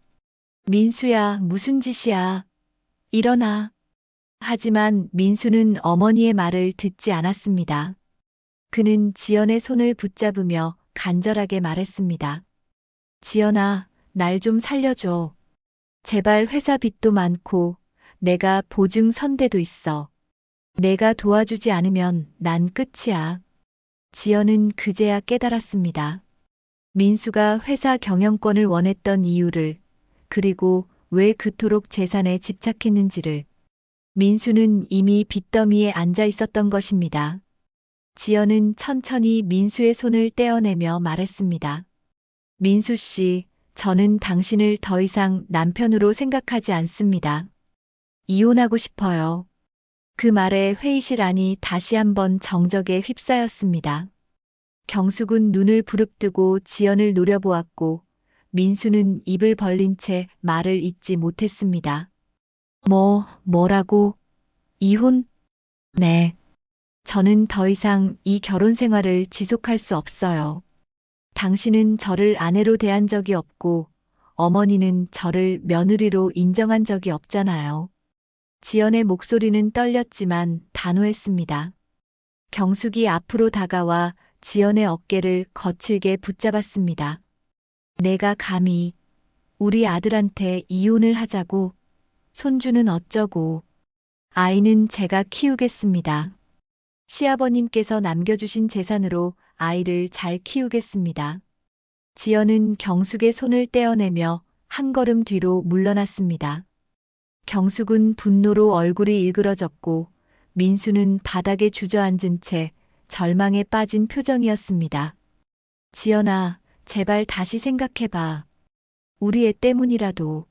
민수야, 무슨 짓이야? 일어나. 하지만 민수는 어머니의 말을 듣지 않았습니다. 그는 지연의 손을 붙잡으며 간절하게 말했습니다. 지연아, 날 좀 살려줘. 제발, 회사 빚도 많고 내가 보증 선대도 있어. 내가 도와주지 않으면 난 끝이야. 지연은 그제야 깨달았습니다. 민수가 회사 경영권을 원했던 이유를, 그리고 왜 그토록 재산에 집착했는지를. 민수는 이미 빚더미에 앉아 있었던 것입니다. 지연은 천천히 민수의 손을 떼어내며 말했습니다. 민수 씨, 저는 당신을 더 이상 남편으로 생각하지 않습니다. 이혼하고 싶어요. 그 말에 회의실 안이 다시 한번 정적에 휩싸였습니다. 경숙은 눈을 부릅뜨고 지연을 노려보았고 민수는 입을 벌린 채 말을 잇지 못했습니다. 뭐라고? 이혼? 네. 저는 더 이상 이 결혼 생활을 지속할 수 없어요. 당신은 저를 아내로 대한 적이 없고 어머니는 저를 며느리로 인정한 적이 없잖아요. 지연의 목소리는 떨렸지만 단호했습니다. 경숙이 앞으로 다가와 지연의 어깨를 거칠게 붙잡았습니다. 내가 감히 우리 아들한테 이혼을 하자고? 손주는 어쩌고? 아이는 제가 키우겠습니다. 시아버님께서 남겨주신 재산으로 아이를 잘 키우겠습니다. 지연은 경숙의 손을 떼어내며 한 걸음 뒤로 물러났습니다. 경숙은 분노로 얼굴이 일그러졌고 민수는 바닥에 주저앉은 채 절망에 빠진 표정이었습니다. 지연아, 제발 다시 생각해봐. 우리 애 때문이라도.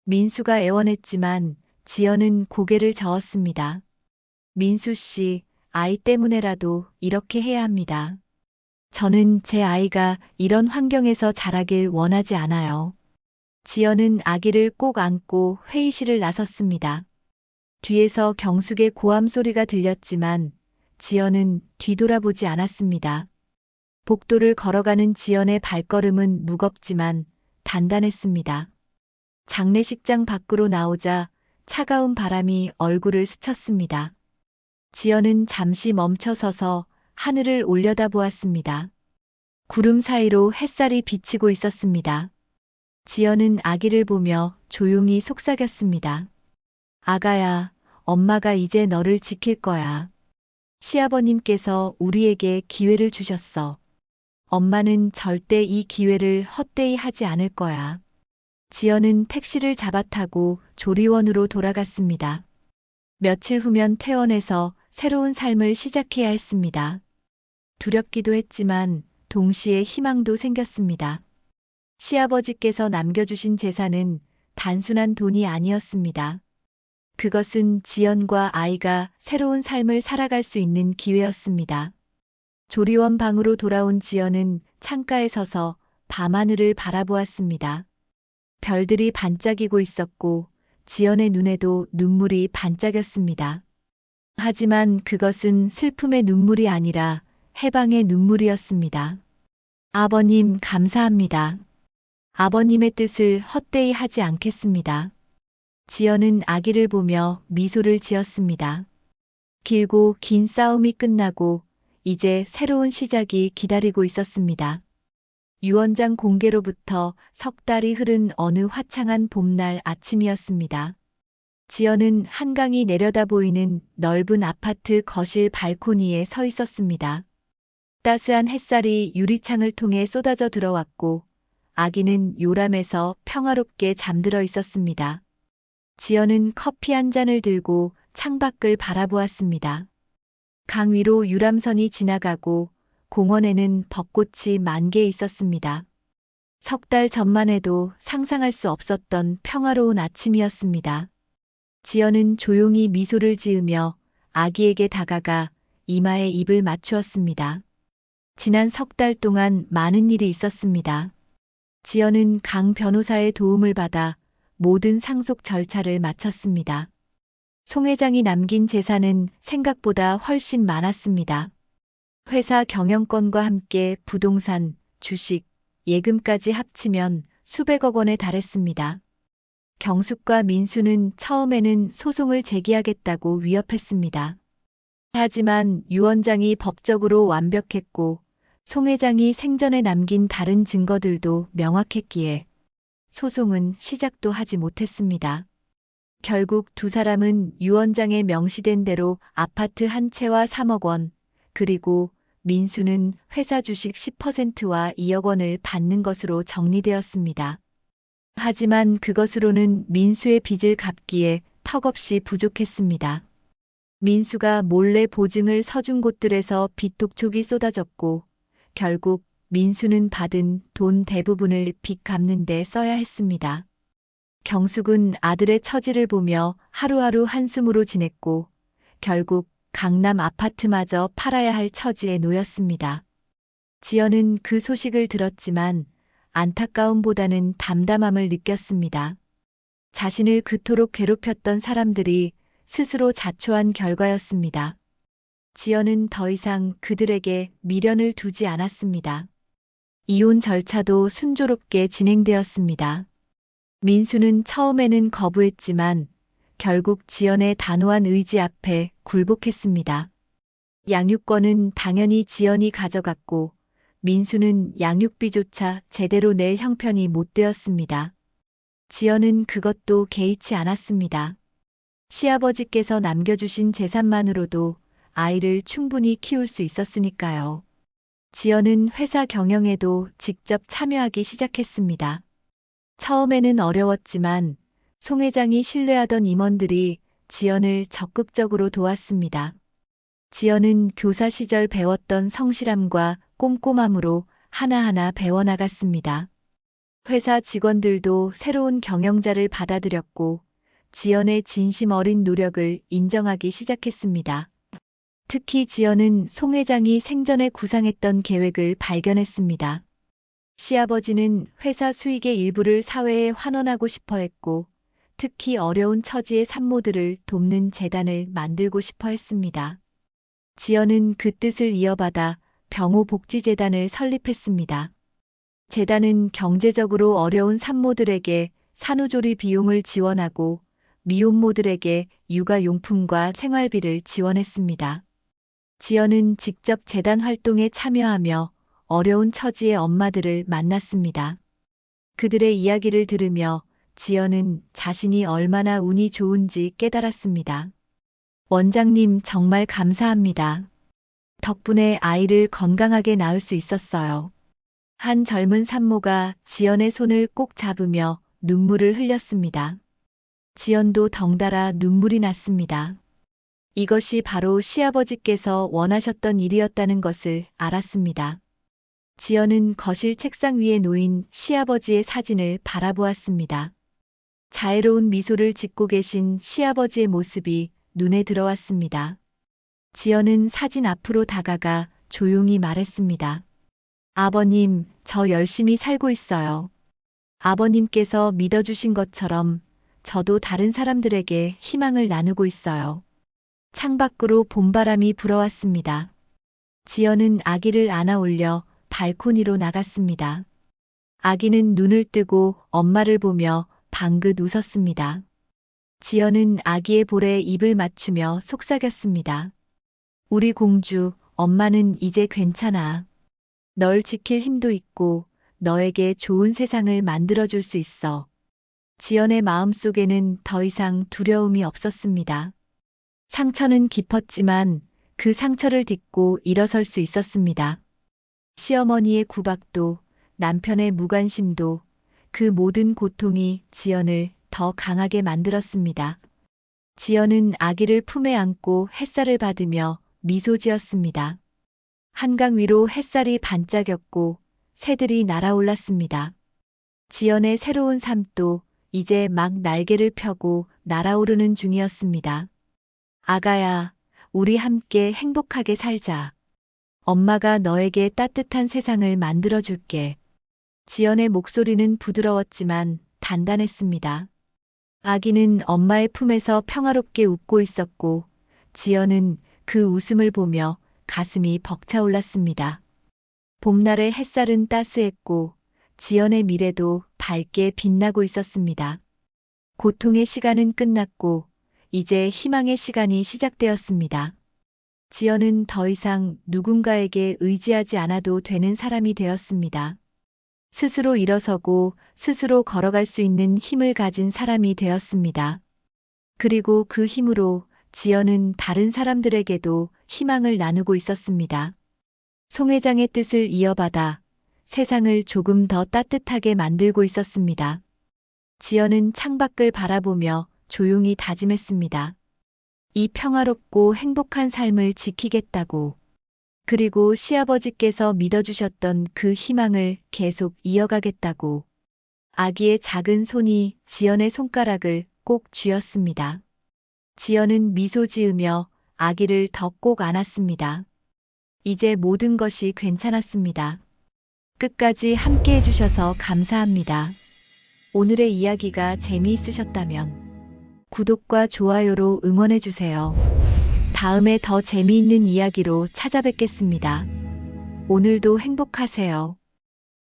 민수가 애원했지만 지연은 고개를 저었습니다. 민수 씨, 아이 때문에라도 이렇게 해야 합니다. 저는 제 아이가 이런 환경에서 자라길 원하지 않아요. 지연은 아기를 꼭 안고 회의실을 나섰습니다. 뒤에서 경숙의 고함 소리가 들렸지만 지연은 뒤돌아보지 않았습니다. 복도를 걸어가는 지연의 발걸음은 무겁지만 단단했습니다. 장례식장 밖으로 나오자 차가운 바람이 얼굴을 스쳤습니다. 지연은 잠시 멈춰서서 하늘을 올려다보았습니다. 구름 사이로 햇살이 비치고 있었습니다. 지연은 아기를 보며 조용히 속삭였습니다. 아가야, 엄마가 이제 너를 지킬 거야. 시아버님께서 우리에게 기회를 주셨어. 엄마는 절대 이 기회를 헛되이 하지 않을 거야. 지연은 택시를 잡아타고 조리원으로 돌아갔습니다. 며칠 후면 퇴원해서 새로운 삶을 시작해야 했습니다. 두렵기도 했지만 동시에 희망도 생겼습니다. 시아버지께서 남겨주신 재산은 단순한 돈이 아니었습니다. 그것은 지연과 아이가 새로운 삶을 살아갈 수 있는 기회였습니다. 조리원 방으로 돌아온 지연은 창가에 서서 밤하늘을 바라보았습니다. 별들이 반짝이고 있었고 지연의 눈에도 눈물이 반짝였습니다. 하지만 그것은 슬픔의 눈물이 아니라 해방의 눈물이었습니다. 아버님, 감사합니다. 아버님의 뜻을 헛되이 하지 않겠습니다. 지연은 아기를 보며 미소를 지었습니다. 길고 긴 싸움이 끝나고 이제 새로운 시작이 기다리고 있었습니다. 유언장 공개로부터 석 달이 흐른 어느 화창한 봄날 아침이었습니다. 지연은 한강이 내려다 보이는 넓은 아파트 거실 발코니에 서 있었습니다. 따스한 햇살이 유리창을 통해 쏟아져 들어왔고 아기는 요람에서 평화롭게 잠들어 있었습니다. 지연은 커피 한 잔을 들고 창밖을 바라보았습니다. 강 위로 유람선이 지나가고 공원에는 벚꽃이 만개 있었습니다. 석 달 전만 해도 상상할 수 없었던 평화로운 아침이었습니다. 지연은 조용히 미소를 지으며 아기에게 다가가 이마에 입을 맞추었습니다. 지난 석 달 동안 많은 일이 있었습니다. 지연은 강 변호사의 도움을 받아 모든 상속 절차를 마쳤습니다. 송 회장이 남긴 재산은 생각보다 훨씬 많았습니다. 회사 경영권과 함께 부동산, 주식, 예금까지 합치면 수백억 원에 달했습니다. 경숙과 민수는 처음에는 소송을 제기하겠다고 위협했습니다. 하지만 유 원장이 법적으로 완벽했고 송 회장이 생전에 남긴 다른 증거들도 명확했기에 소송은 시작도 하지 못했습니다. 결국 두 사람은 유 원장의 명시된 대로 아파트 한 채와 3억 원, 그리고 민수는 회사 주식 10%와 2억 원을 받는 것으로 정리되었습니다. 하지만 그것으로는 민수의 빚을 갚기에 턱없이 부족했습니다. 민수가 몰래 보증을 서준 곳들에서 빚 독촉이 쏟아졌고 결국 민수는 받은 돈 대부분을 빚 갚는 데 써야 했습니다. 경숙은 아들의 처지를 보며 하루하루 한숨으로 지냈고 결국 강남 아파트마저 팔아야 할 처지에 놓였습니다. 지연은 그 소식을 들었지만 안타까움보다는 담담함을 느꼈습니다. 자신을 그토록 괴롭혔던 사람들이 스스로 자초한 결과였습니다. 지연은 더 이상 그들에게 미련을 두지 않았습니다. 이혼 절차도 순조롭게 진행되었습니다. 민수는 처음에는 거부했지만 결국 지연의 단호한 의지 앞에 굴복했습니다. 양육권은 당연히 지연이 가져갔고 민수는 양육비조차 제대로 낼 형편이 못 되었습니다. 지연은 그것도 개의치 않았습니다. 시아버지께서 남겨주신 재산만으로도 아이를 충분히 키울 수 있었으니까요. 지연은 회사 경영에도 직접 참여하기 시작했습니다. 처음에는 어려웠지만 송 회장이 신뢰하던 임원들이 지연을 적극적으로 도왔습니다. 지연은 교사 시절 배웠던 성실함과 꼼꼼함으로 하나하나 배워나갔습니다. 회사 직원들도 새로운 경영자를 받아들였고 지연의 진심 어린 노력을 인정하기 시작했습니다. 특히 지연은 송 회장이 생전에 구상했던 계획을 발견했습니다. 시아버지는 회사 수익의 일부를 사회에 환원하고 싶어 했고 특히 어려운 처지의 산모들을 돕는 재단을 만들고 싶어 했습니다. 지연은 그 뜻을 이어받아 병호복지재단을 설립했습니다. 재단은 경제적으로 어려운 산모들에게 산후조리 비용을 지원하고 미혼모들에게 육아용품과 생활비를 지원했습니다. 지연은 직접 재단 활동에 참여하며 어려운 처지의 엄마들을 만났습니다. 그들의 이야기를 들으며 지연은 자신이 얼마나 운이 좋은지 깨달았습니다. 원장님 정말 감사합니다. 덕분에 아이를 건강하게 낳을 수 있었어요. 한 젊은 산모가 지연의 손을 꼭 잡으며 눈물을 흘렸습니다. 지연도 덩달아 눈물이 났습니다. 이것이 바로 시아버지께서 원하셨던 일이었다는 것을 알았습니다. 지연은 거실 책상 위에 놓인 시아버지의 사진을 바라보았습니다. 자애로운 미소를 짓고 계신 시아버지의 모습이 눈에 들어왔습니다. 지연은 사진 앞으로 다가가 조용히 말했습니다. 아버님, 저 열심히 살고 있어요. 아버님께서 믿어주신 것처럼 저도 다른 사람들에게 희망을 나누고 있어요. 창밖으로 봄바람이 불어왔습니다. 지연은 아기를 안아 올려 발코니로 나갔습니다. 아기는 눈을 뜨고 엄마를 보며 방긋 웃었습니다. 지연은 아기의 볼에 입을 맞추며 속삭였습니다. 우리 공주, 엄마는 이제 괜찮아. 널 지킬 힘도 있고 너에게 좋은 세상을 만들어줄 수 있어. 지연의 마음속에는 더 이상 두려움이 없었습니다. 상처는 깊었지만 그 상처를 딛고 일어설 수 있었습니다. 시어머니의 구박도, 남편의 무관심도, 그 모든 고통이 지연을 더 강하게 만들었습니다. 지연은 아기를 품에 안고 햇살을 받으며 미소 지었습니다. 한강 위로 햇살이 반짝였고 새들이 날아올랐습니다. 지연의 새로운 삶도 이제 막 날개를 펴고 날아오르는 중이었습니다. 아가야, 우리 함께 행복하게 살자. 엄마가 너에게 따뜻한 세상을 만들어줄게. 지연의 목소리는 부드러웠지만 단단했습니다. 아기는 엄마의 품에서 평화롭게 웃고 있었고, 지연은 그 웃음을 보며 가슴이 벅차올랐습니다. 봄날의 햇살은 따스했고, 지연의 미래도 밝게 빛나고 있었습니다. 고통의 시간은 끝났고, 이제 희망의 시간이 시작되었습니다. 지연은 더 이상 누군가에게 의지하지 않아도 되는 사람이 되었습니다. 스스로 일어서고 스스로 걸어갈 수 있는 힘을 가진 사람이 되었습니다. 그리고 그 힘으로 지연은 다른 사람들에게도 희망을 나누고 있었습니다. 송 회장의 뜻을 이어받아 세상을 조금 더 따뜻하게 만들고 있었습니다. 지연은 창밖을 바라보며 조용히 다짐했습니다. 이 평화롭고 행복한 삶을 지키겠다고. 그리고 시아버지께서 믿어주셨던 그 희망을 계속 이어가겠다고. 아기의 작은 손이 지연의 손가락을 꼭 쥐었습니다. 지연은 미소 지으며 아기를 더 꼭 안았습니다. 이제 모든 것이 괜찮았습니다. 끝까지 함께 해주셔서 감사합니다. 오늘의 이야기가 재미있으셨다면 구독과 좋아요로 응원해주세요. 다음에 더 재미있는 이야기로 찾아뵙겠습니다. 오늘도 행복하세요.